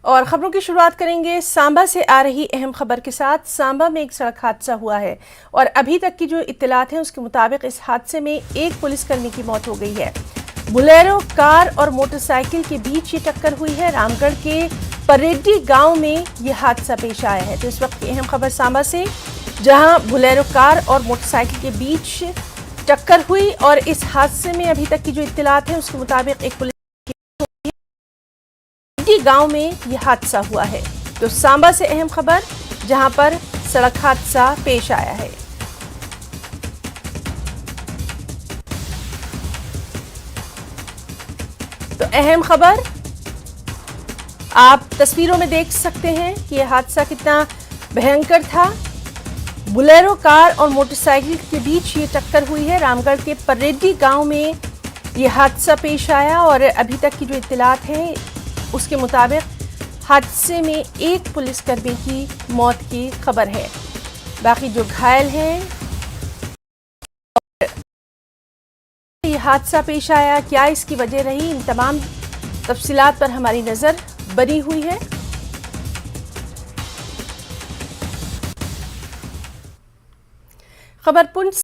और खबरों की शुरुआत करेंगे सांबा से आ रही अहम खबर के साथ। सांबा में एक सड़क हादसा हुआ है और अभी तक की जो इत्तलात हैं उसके मुताबिक इस हादसे में एक पुलिसकर्मी की मौत हो गई है। बुलेरो कार और मोटरसाइकिल के बीच ये टक्कर हुई है। रामगढ़ के परेड्डी गांव में ये हादसा पेश आया है। तो इस वक्त की अहम खबर सांबा से, जहां बुलेरो कार और मोटरसाइकिल के बीच टक्कर हुई और इस हादसे में अभी तक की जो इत्तलात हैं उसके मुताबिक एक पुलिस गांव में यह हादसा हुआ है। तो सांबा से अहम खबर, जहां पर सड़क हादसा पेश आया है। तो अहम खबर आप तस्वीरों में देख सकते हैं कि यह हादसा कितना भयंकर था। बुलेरो कार और मोटरसाइकिल के बीच ये टक्कर हुई है। रामगढ़ के परेड्डी गांव में यह हादसा पेश आया और अभी तक की जो इत्तलात हैं उसके मुताबिक हादसे में एक पुलिसकर्मी की मौत की खबर है। बाकी जो घायल हैं, ये हादसा पेश आया, क्या इसकी वजह रही, इन तमाम तफसीलात पर हमारी नजर बनी हुई है। खबर पुंछ